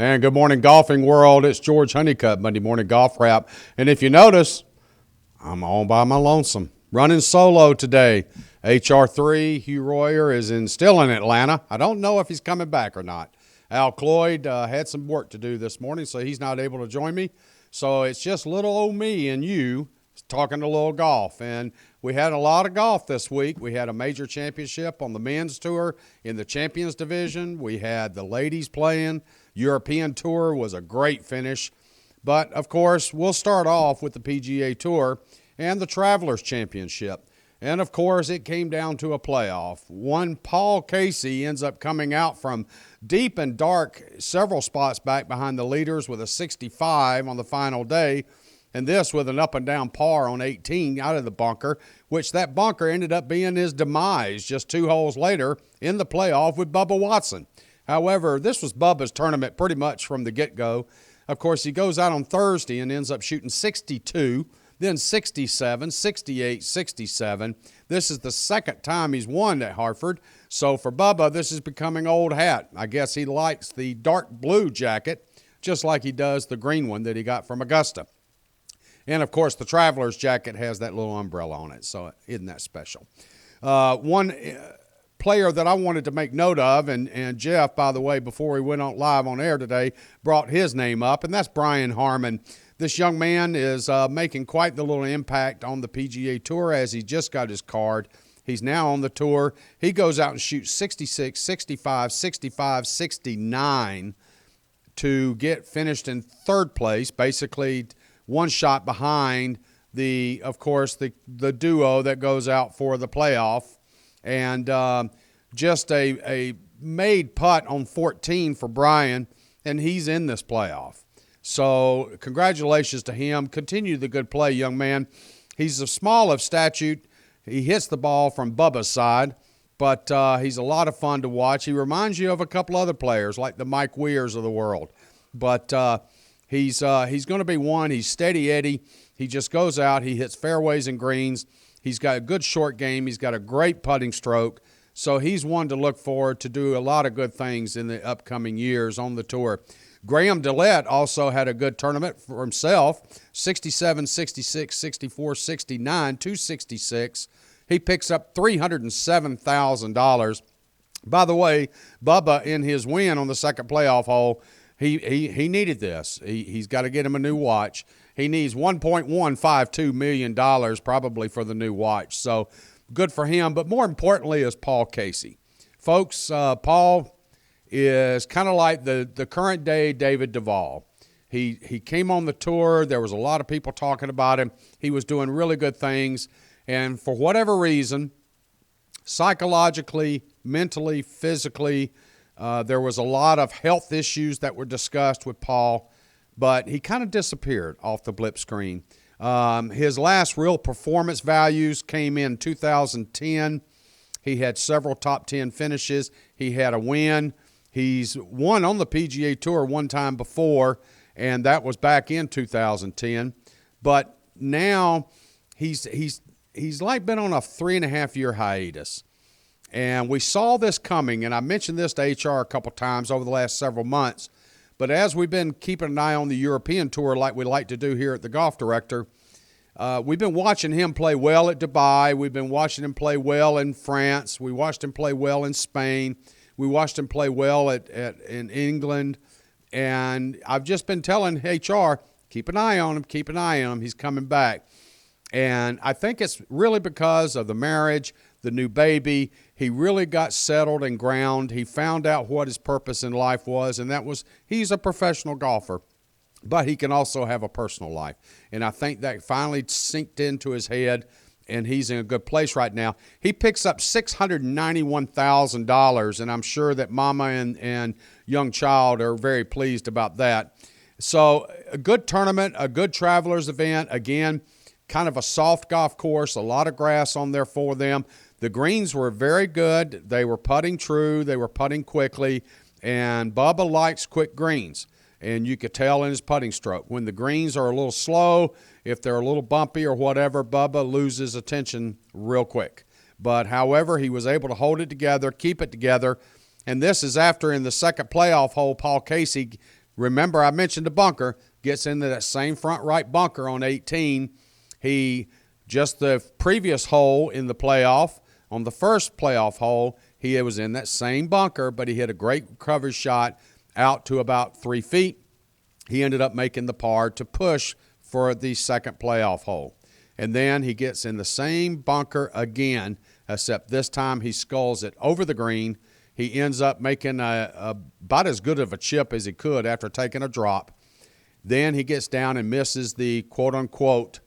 And good morning, golfing world. It's George Honeycutt, Monday Morning Golf Wrap. And if you notice, I'm all by my lonesome. Running solo today. HR3, Hugh Royer is still in Atlanta. I don't know if he's coming back or not. Al Cloyd had some work to do this morning, so he's not able to join me. So it's just little old me and you talking a little golf. And we had a lot of golf this week. We had a major championship on the men's tour in the Champions Division. We had the ladies playing. European Tour was a great finish. But, of course, we'll start off with the PGA Tour and the Travelers Championship. And, of course, it came down to a playoff. One Paul Casey ends up coming out from deep and dark several spots back behind the leaders with a 65 on the final day. And this with an up-and-down par on 18 out of the bunker, which that bunker ended up being his demise just 2 holes later in the playoff with Bubba Watson. However, this was Bubba's tournament pretty much from the get-go. Of course, he goes out on Thursday and ends up shooting 62, then 67, 68, 67. This is the second time he's won at Hartford. So for Bubba, this is becoming old hat. I guess he likes the dark blue jacket, just like he does the green one that he got from Augusta. And, of course, the Traveler's jacket has that little umbrella on it, so isn't that special? One player that I wanted to make note of, and Jeff, by the way, before he went on live on air today, brought his name up, and that's Brian Harman. This young man is making quite the little impact on the PGA Tour as he just got his card. He's now on the tour. He goes out and shoots 66, 65, 65, 69 to get finished in third place, basically one shot behind of course, the duo that goes out for the playoff. And just a made putt on 14 for Brian, and he's in this playoff. So congratulations to him. Continue the good play, young man. He's small of stature. He hits the ball from Bubba's side, but he's a lot of fun to watch. He reminds you of a couple other players like the Mike Weirs of the world. But he's going to be one. He's steady Eddie. He just goes out. He hits fairways and greens. He's got a good short game. He's got a great putting stroke. So he's one to look forward to do a lot of good things in the upcoming years on the tour. Graham DeLette also had a good tournament for himself, 67, 66, 64, 69, 266. He picks up $307,000. By the way, Bubba, in his win on the second playoff hole, he needed this. He's got to get him a new watch. He needs $1.152 million probably for the new watch. So good for him. But more importantly is Paul Casey. Folks, Paul is kind of like the current day David Duval. He came on the tour. There was a lot of people talking about him. He was doing really good things. And for whatever reason, psychologically, mentally, physically, there was a lot of health issues that were discussed with Paul, but he kind of disappeared off the blip screen. His last real performance values came in 2010. He had several top 10 finishes. He had a win. He's won on the PGA Tour one time before, and that was back in 2010. But now he's like been on a 3.5-year hiatus. And we saw this coming, and I mentioned this to HR a couple times over the last several months. But as we've been keeping an eye on the European Tour like we like to do here at the Golf Director, we've been watching him play well at Dubai. We've been watching him play well in France. We watched him play well in Spain. We watched him play well in England. And I've just been telling HR, keep an eye on him, keep an eye on him. He's coming back. And I think it's really because of the marriage, the new baby. He really got settled and ground. He found out what his purpose in life was, and that was he's a professional golfer, but he can also have a personal life. And I think that finally sinked into his head, and he's in a good place right now. He picks up $691,000, and I'm sure that mama and young child are very pleased about that. So a good tournament, a good Travelers event. Again, kind of a soft golf course, a lot of grass on there for them. The greens were very good. They were putting true. They were putting quickly. And Bubba likes quick greens. And you could tell in his putting stroke. When the greens are a little slow, if they're a little bumpy or whatever, Bubba loses attention real quick. But, however, he was able to hold it together, keep it together. And this is after in the second playoff hole, Paul Casey Remember, I mentioned the bunker. Gets into that same front right bunker on 18. He, just the previous hole in the playoff, on the first playoff hole, he was in that same bunker, but he hit a great coverage shot out to about 3 feet. He ended up making the par to push for the second playoff hole. And then he gets in the same bunker again, except this time he sculls it over the green. He ends up making about as good of a chip as he could after taking a drop. Then he gets down and misses the quote-unquote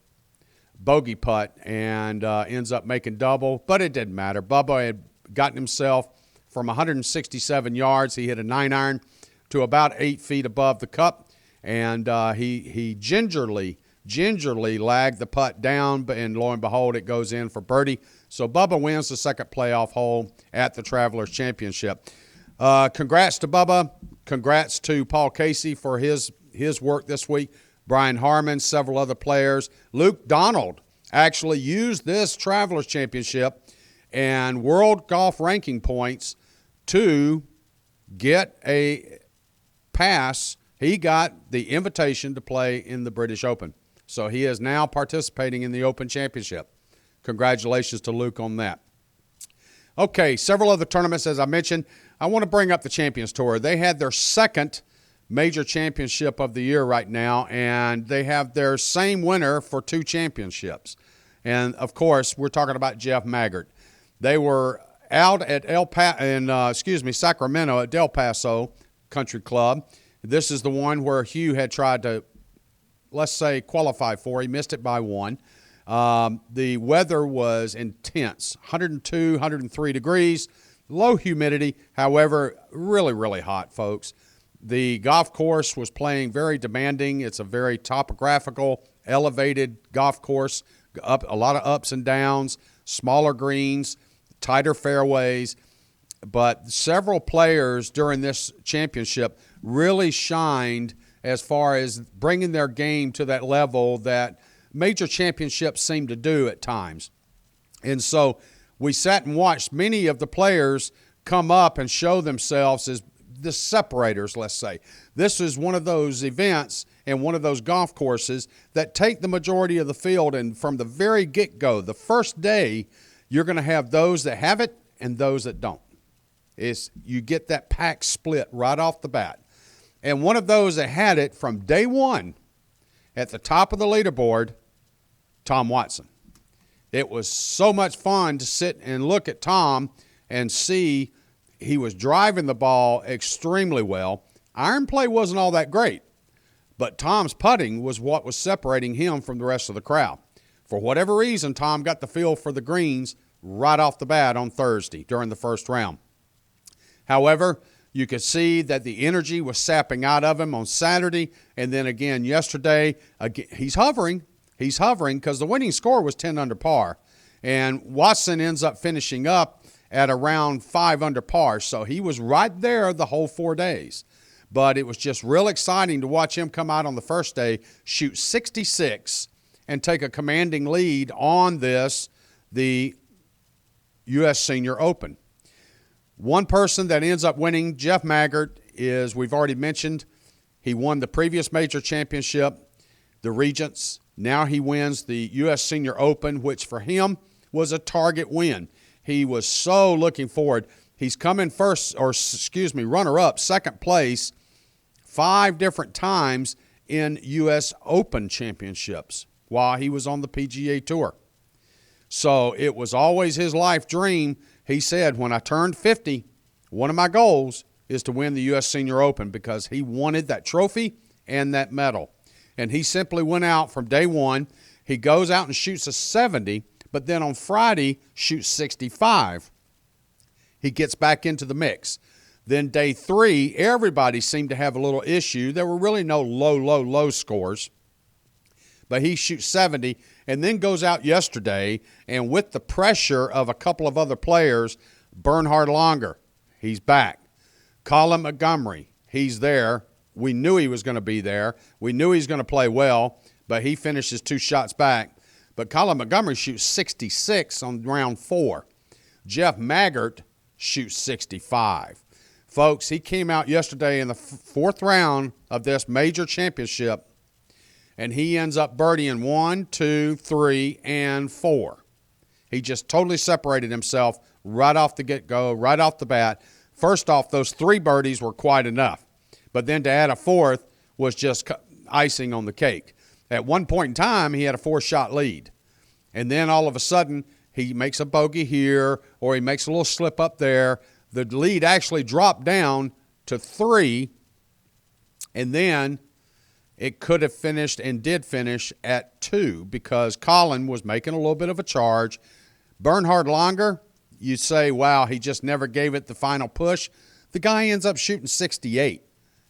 bogey putt and ends up making double, but it didn't matter. Bubba had gotten himself from 167 yards. He hit a 9-iron to about 8 feet above the cup, and he gingerly lagged the putt down, and lo and behold, it goes in for birdie. So Bubba wins the second playoff hole at the Travelers Championship. Congrats to Bubba. Congrats to Paul Casey for his work this week. Brian Harmon, several other players. Luke Donald actually used this Travelers Championship and World Golf Ranking points to get a pass. He got the invitation to play in the British Open. So he is now participating in the Open Championship. Congratulations to Luke on that. Okay, several other tournaments, as I mentioned. I want to bring up the Champions Tour. They had their second major championship of the year right now, and they have their same winner for 2 championships. And, of course, we're talking about Jeff Maggart. They were out at Sacramento at Del Paso Country Club. This is the one where Hugh had tried to, let's say, qualify for. He missed it by 1. The weather was intense, 102, 103 degrees, low humidity, however, really, really hot, folks. The golf course was playing very demanding. It's a very topographical, elevated golf course, a lot of ups and downs, smaller greens, tighter fairways. But several players during this championship really shined as far as bringing their game to that level that major championships seem to do at times. And so we sat and watched many of the players come up and show themselves as the separators, let's say. This is one of those events and one of those golf courses that take the majority of the field, and from the very get-go, the first day, you're going to have those that have it and those that don't. You get that pack split right off the bat. And one of those that had it from day one at the top of the leaderboard, Tom Watson. It was so much fun to sit and look at Tom and see he was driving the ball extremely well. Iron play wasn't all that great, but Tom's putting was what was separating him from the rest of the crowd. For whatever reason, Tom got the feel for the greens right off the bat on Thursday during the first round. However, you could see that the energy was sapping out of him on Saturday, and then again yesterday. He's hovering because the winning score was 10 under par, and Watson ends up finishing up at around 5 under par, so he was right there the whole 4 days. But it was just real exciting to watch him come out on the first day, shoot 66, and take a commanding lead on the U.S. Senior Open. One person that ends up winning, Jeff Maggart, is, we've already mentioned, he won the previous major championship, the Regents. Now he wins the U.S. Senior Open, which for him was a target win. He was so looking forward. He's come in runner-up, second place, 5 different times in U.S. Open championships while he was on the PGA Tour. So it was always his life dream. He said, when I turned 50, one of my goals is to win the U.S. Senior Open, because he wanted that trophy and that medal. And he simply went out from day one. He goes out and shoots a 70, but then on Friday shoots 65. He gets back into the mix. Then day 3, everybody seemed to have a little issue. There were really no low scores. But he shoots 70 and then goes out yesterday, and with the pressure of a couple of other players, Bernhard Langer, he's back. Colin Montgomery, he's there. We knew he was going to be there. We knew he was going to play well, but he finishes 2 shots back. But Colin Montgomery shoots 66 on round 4. Jeff Maggart shoots 65. Folks, he came out yesterday in the fourth round of this major championship, and he ends up birdieing 1, 2, 3, and 4. He just totally separated himself right off the get-go, right off the bat. First off, those 3 birdies were quite enough. But then to add a fourth was just icing on the cake. At one point in time, he had a 4-shot lead. And then all of a sudden, he makes a bogey here, or he makes a little slip up there. The lead actually dropped down to 3, and then it could have finished and did finish at 2 because Colin was making a little bit of a charge. Bernhard Langer, you say, wow, he just never gave it the final push. The guy ends up shooting 68.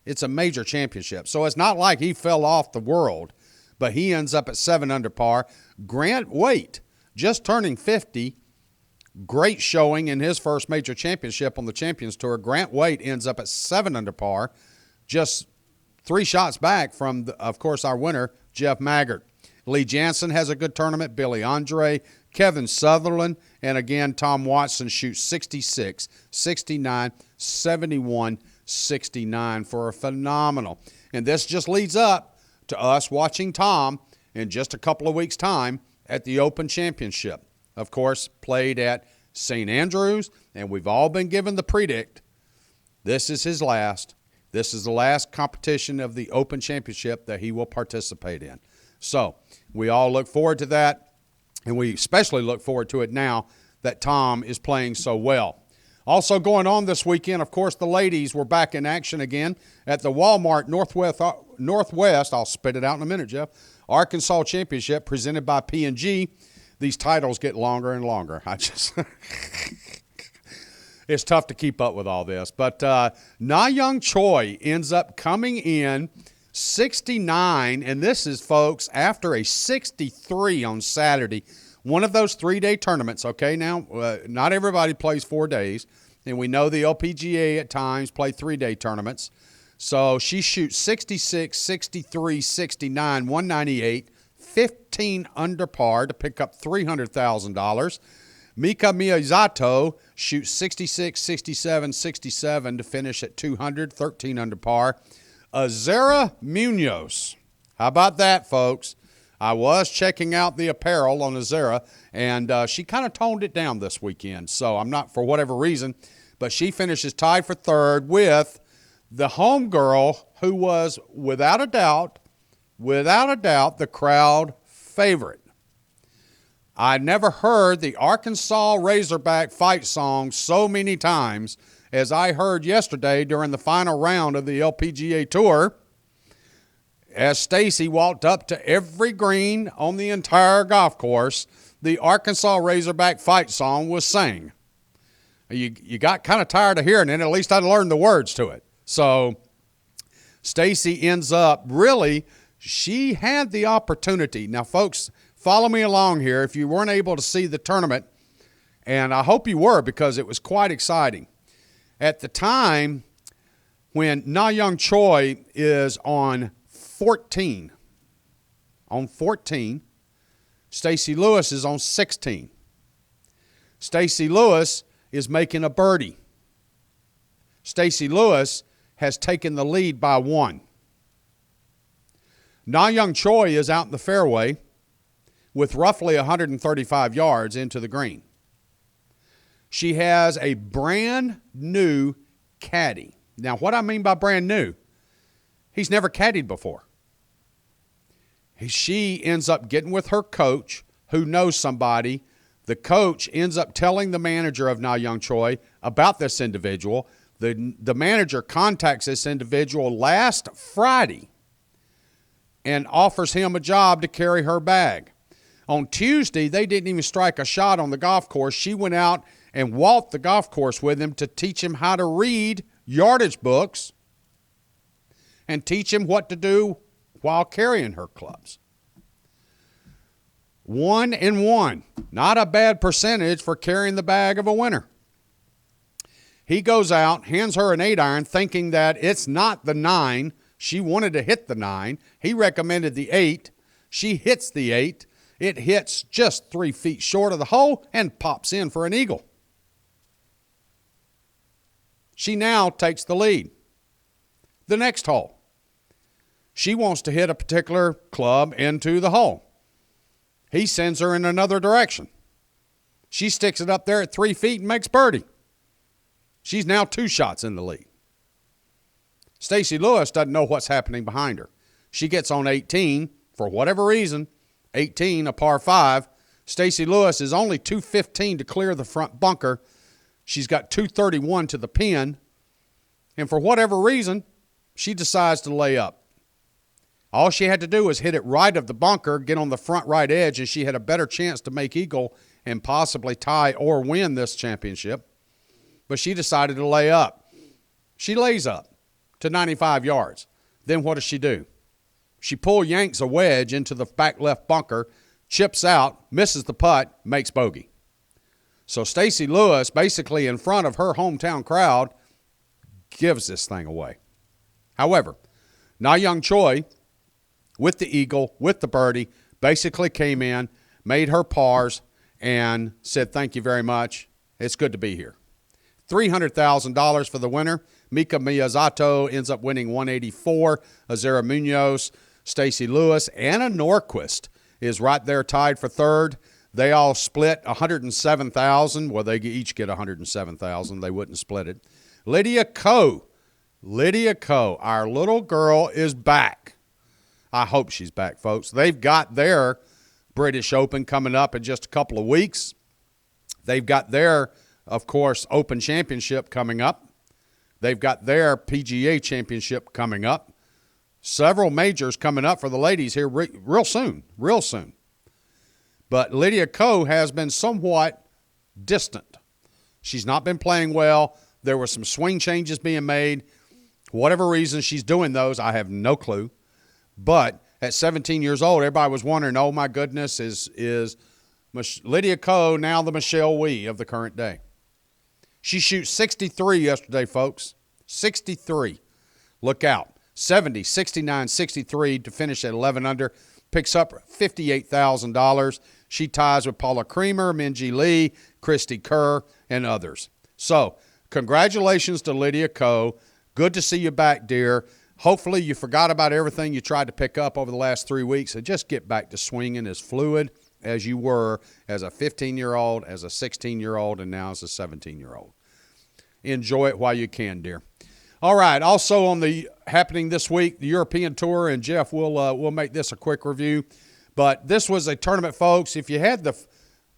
It's a major championship. So it's not like he fell off the world, but he ends up at 7 under par. Grant Waite, just turning 50, great showing in his first major championship on the Champions Tour. Grant Waite ends up at 7 under par, just 3 shots back from, of course, our winner, Jeff Maggart. Lee Jansen has a good tournament. Billy Andre, Kevin Sutherland, and again, Tom Watson shoots 66, 69, 71, 69 for a phenomenal. And this just leads up to us watching Tom in just a couple of weeks' time at the Open Championship. Of course, played at St. Andrews, and we've all been given the predict. This is his last. This is the last competition of the Open Championship that he will participate in. So we all look forward to that, and we especially look forward to it now that Tom is playing so well. Also going on this weekend, of course, the ladies were back in action again at the Walmart Northwest, I'll spit it out in a minute, Jeff, Arkansas Championship presented by P&G. These titles get longer and longer. It's tough to keep up with all this. But Na Young Choi ends up coming in 69, and this is, folks, after a 63 on Saturday. One of those 3-day tournaments, okay? Now, not everybody plays 4 days, and we know the LPGA at times play 3-day tournaments. So she shoots 66, 63, 69, 198, 15 under par to pick up $300,000. Mika Miyazato shoots 66, 67, 67 to finish at 200, 13 under par. Azera Munoz. How about that, folks? I was checking out the apparel on Azera, and she kind of toned it down this weekend. So I'm not, for whatever reason, but she finishes tied for third with the homegirl who was, without a doubt, the crowd favorite. I never heard the Arkansas Razorback fight song so many times as I heard yesterday during the final round of the LPGA Tour, as Stacy walked up to every green on the entire golf course. The Arkansas Razorback fight song was sang. You got kind of tired of hearing it. At least I learned the words to it. So Stacy ends up, really, she had the opportunity. Now, folks, follow me along here if you weren't able to see the tournament, and I hope you were because it was quite exciting. At the time when Na Young Choi is on 14, Stacy Lewis is on 16. Stacy Lewis is making a birdie. Stacy Lewis has taken the lead by 1. Na Young Choi is out in the fairway with roughly 135 yards into the green. She has a brand new caddy. Now, what I mean by brand new, he's never caddied before. She ends up getting with her coach who knows somebody. The coach ends up telling the manager of Na Young Choi about this individual. The manager contacts this individual last Friday and offers him a job to carry her bag. On Tuesday, they didn't even strike a shot on the golf course. She went out and walked the golf course with him to teach him how to read yardage books and teach him what to do while carrying her clubs. 1-1. Not a bad percentage for carrying the bag of a winner. He goes out, hands her an 8-iron, thinking that it's not the 9. She wanted to hit the 9. He recommended the 8. She hits the 8. It hits just 3 feet short of the hole and pops in for an eagle. She now takes the lead. The next hole, she wants to hit a particular club into the hole. He sends her in another direction. She sticks it up there at 3 feet and makes birdie. She's now 2 shots in the lead. Stacy Lewis doesn't know what's happening behind her. She gets on 18 for whatever reason. 18, a par 5. Stacy Lewis is only 215 to clear the front bunker. She's got 231 to the pin. And for whatever reason, she decides to lay up. All she had to do was hit it right of the bunker, get on the front right edge, and she had a better chance to make eagle and possibly tie or win this championship. But she decided to lay up. She lays up to 95 yards. Then what does she do? She yanks a wedge into the back left bunker, chips out, misses the putt, makes bogey. So Stacy Lewis, basically in front of her hometown crowd, gives this thing away. However, Na Young Choi, with the eagle, with the birdie, basically came in, made her pars, and said, thank you very much. It's good to be here. $300,000 for the winner. Mika Miyazato ends up winning $184,000. Azera Munoz, Stacy Lewis, Anna Norquist is right there tied for third. They all split $107,000. Well, they each get $107,000. They wouldn't split it. Lydia Ko, our little girl, is back. I hope she's back, folks. They've got their British Open coming up in just a couple of weeks. They've got their, of course, Open Championship coming up. They've got their PGA Championship coming up. Several majors coming up for the ladies here real soon. But Lydia Ko has been somewhat distant. She's not been playing well. There were some swing changes being made. Whatever reason she's doing those, I have no clue. But at 17 years old, everybody was wondering, oh, my goodness, is Lydia Ko now the Michelle Wie of the current day? She shoots 63 yesterday, folks. 63. Look out. 70, 69, 63 to finish at 11 under. Picks up $58,000. She ties with Paula Creamer, Minjee Lee, Christy Kerr, and others. So, congratulations to Lydia Ko. Good to see you back, dear. Hopefully you forgot about everything you tried to pick up over the last 3 weeks and just get back to swinging as fluid as you were as a 15-year-old, as a 16-year-old, and now as a 17-year-old. Enjoy it while you can, dear. All right, also on the happening this week, the European Tour, and Jeff, we'll make this a quick review. But this was a tournament, folks. If you had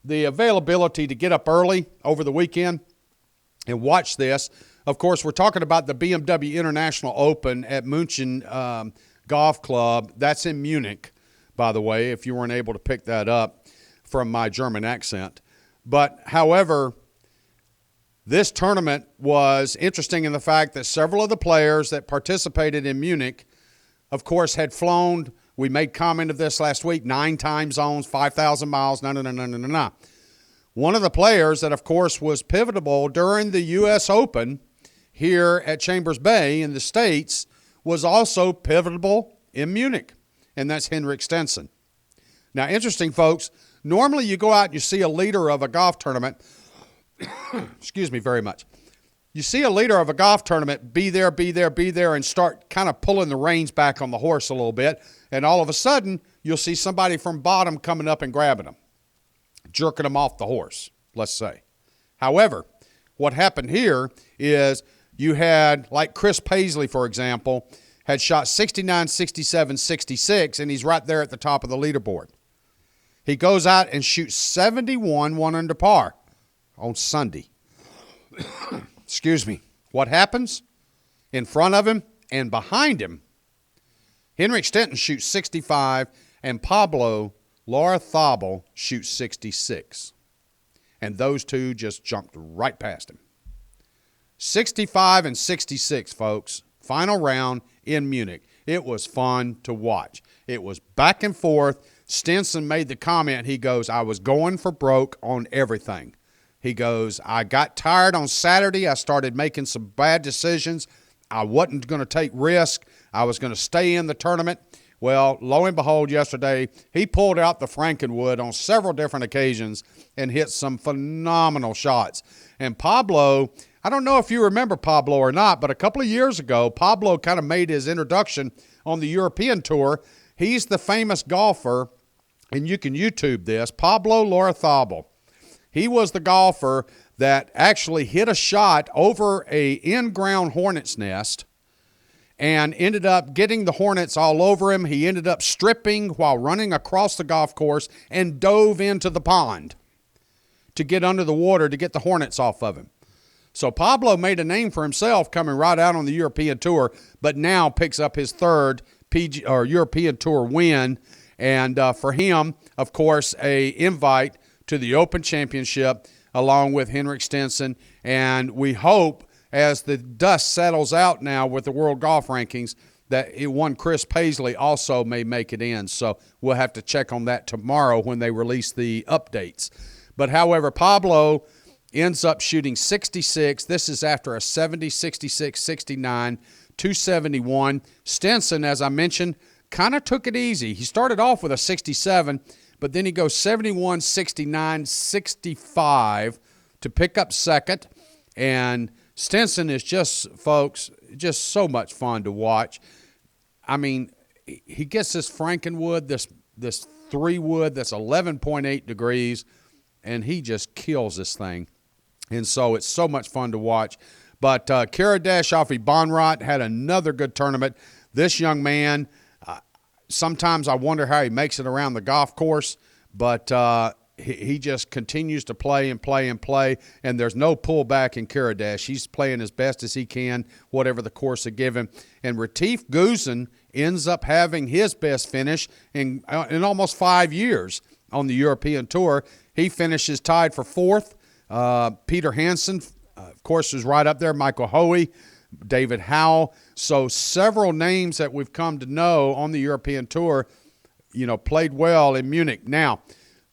the availability to get up early over the weekend and watch this, of course, we're talking about the BMW International Open at München Golf Club. That's in Munich, by the way, if you weren't able to pick that up from my German accent. But, however, this tournament was interesting in the fact that several of the players that participated in Munich, of course, had flown. We made comment of this last week, 9 time zones, 5,000 miles, no. One of the players that, of course, was pivotal during the U.S. Open here at Chambers Bay in the States was also pivotal in Munich, and that's Henrik Stenson. Now, interesting, folks, normally you go out and you see a leader of a golf tournament. Excuse me very much. You see a leader of a golf tournament be there, and start kind of pulling the reins back on the horse a little bit, and all of a sudden, you'll see somebody from bottom coming up and grabbing them, jerking them off the horse, let's say. However, what happened here is you had, like Chris Paisley, for example, had shot 69, 67, 66, and he's right there at the top of the leaderboard. He goes out and shoots 71, 1 under par on Sunday. Excuse me. What happens? In front of him and behind him, Henrik Stenson shoots 65, and Pablo Larrazábal shoots 66. And those two just jumped right past him. 65 and 66, folks. Final round in Munich. It was fun to watch. It was back and forth. Stenson made the comment. He goes, I was going for broke on everything. He goes, I got tired on Saturday. I started making some bad decisions. I wasn't going to take risk. I was going to stay in the tournament. Well, lo and behold, yesterday, he pulled out the Frankenwood on several different occasions and hit some phenomenal shots. And Pablo, I don't know if you remember Pablo or not, but a couple of years ago, Pablo kind of made his introduction on the European Tour. He's the famous golfer, and you can YouTube this, Pablo Larrazábal. He was the golfer that actually hit a shot over a in-ground hornet's nest and ended up getting the hornets all over him. He ended up stripping while running across the golf course and dove into the pond to get under the water to get the hornets off of him. So Pablo made a name for himself coming right out on the European Tour, but now picks up his third European Tour win. And for him, of course, a invite to the Open Championship along with Henrik Stenson. And we hope, as the dust settles out now with the world golf rankings, that one Chris Paisley also may make it in. So we'll have to check on that tomorrow when they release the updates. But however, Pablo ends up shooting 66. This is after a 70, 66, 69, 271. Stenson, as I mentioned, kind of took it easy. He started off with a 67, but then he goes 71, 69, 65 to pick up second. And Stenson is just, folks, just so much fun to watch. I mean, he gets this Frankenwood, this 3-wood that's 11.8 degrees, and he just kills this thing. And so it's so much fun to watch. But Karadash Afi Bonrot had another good tournament. This young man, sometimes I wonder how he makes it around the golf course, but he just continues to play and play and play, and there's no pullback in Karadash. He's playing as best as he can, whatever the course will give him. And Retief Goosen ends up having his best finish in almost 5 years on the European Tour. He finishes tied for fourth. Peter Hansen, of course, is right up there. Michael Hoey, David Howell. So several names that we've come to know on the European Tour, played well in Munich. Now,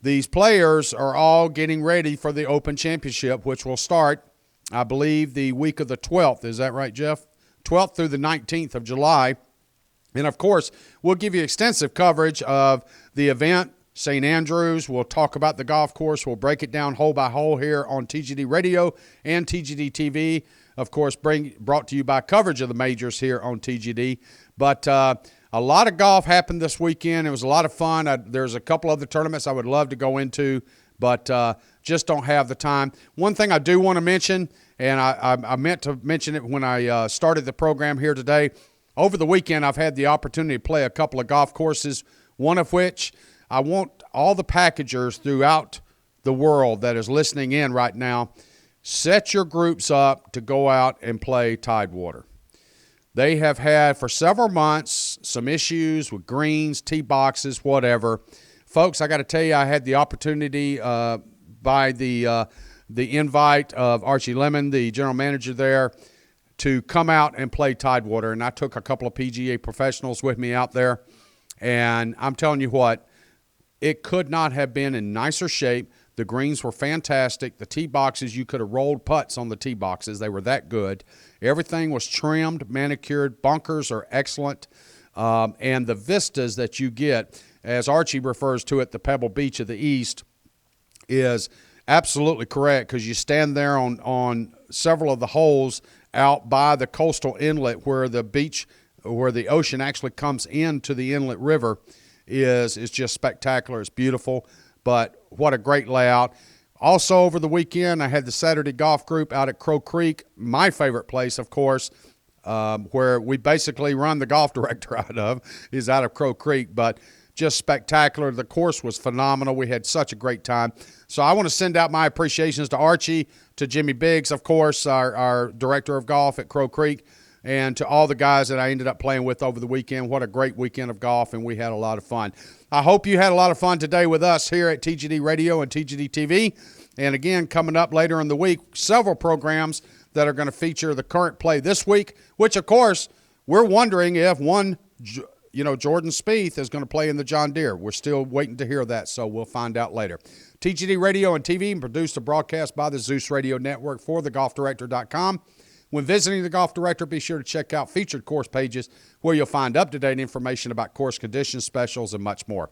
these players are all getting ready for the Open Championship, which will start, I believe, the week of the 12th. Is that right, Jeff? 12th through the 19th of July. And, of course, we'll give you extensive coverage of the event. St. Andrews, we'll talk about the golf course. We'll break it down hole by hole here on TGD Radio and TGD TV. Of course, brought to you by coverage of the majors here on TGD. But a lot of golf happened this weekend. It was a lot of fun. There's a couple other tournaments I would love to go into, but just don't have the time. One thing I do want to mention, and I meant to mention it when I started the program here today. Over the weekend, I've had the opportunity to play a couple of golf courses, one of which I want all the packagers throughout the world that is listening in right now, set your groups up to go out and play Tidewater. They have had for several months some issues with greens, tee boxes, whatever. Folks, I got to tell you, I had the opportunity by the invite of Archie Lemon, the general manager there, to come out and play Tidewater. And I took a couple of PGA professionals with me out there. And I'm telling you what, it could not have been in nicer shape. The greens were fantastic. The tee boxes, you could have rolled putts on the tee boxes. They were that good. Everything was trimmed, manicured. Bunkers are excellent. And the vistas that you get, as Archie refers to it, the Pebble Beach of the East, is absolutely correct because you stand there on several of the holes out by the coastal inlet where the beach, where the ocean actually comes into the inlet river, is just spectacular. It's beautiful, but what a great layout. Also over the weekend, I had the Saturday golf group out at Crow Creek, my favorite place, of course, where we basically run the golf director out of, is out of Crow Creek, but just spectacular. The course was phenomenal. We had such a great time. So I want to send out my appreciations to Archie, to Jimmy Biggs, of course, our director of golf at Crow Creek, and to all the guys that I ended up playing with over the weekend. What a great weekend of golf, and we had a lot of fun. I hope you had a lot of fun today with us here at TGD Radio and TGD TV. And again, coming up later in the week, several programs that are going to feature the current play this week, which, of course, we're wondering if Jordan Spieth is going to play in the John Deere. We're still waiting to hear that, so we'll find out later. TGD Radio and TV produced a broadcast by the Zeus Radio Network for thegolfdirector.com. When visiting the Golf Director, be sure to check out featured course pages where you'll find up-to-date information about course conditions, specials, and much more.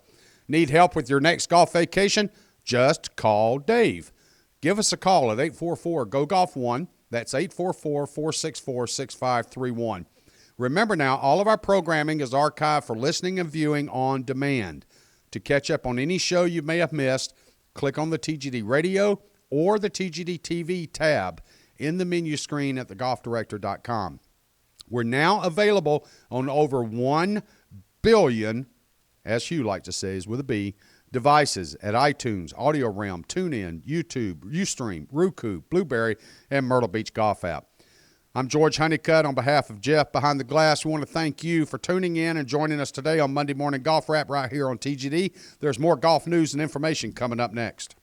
Need help with your next golf vacation? Just call Dave. Give us a call at 844-GO-GOLF-1. That's 844-464-6531. Remember now, all of our programming is archived for listening and viewing on demand. To catch up on any show you may have missed, click on the TGD Radio or the TGD TV tab in the menu screen at thegolfdirector.com. We're now available on over 1 billion, as Hugh likes to say is with a B, devices at iTunes, Audio Realm, TuneIn, YouTube, Ustream, Roku, Blueberry, and Myrtle Beach Golf App. I'm George Honeycutt. On behalf of Jeff behind the glass, we want to thank you for tuning in and joining us today on Monday Morning Golf Wrap right here on TGD. There's more golf news and information coming up next.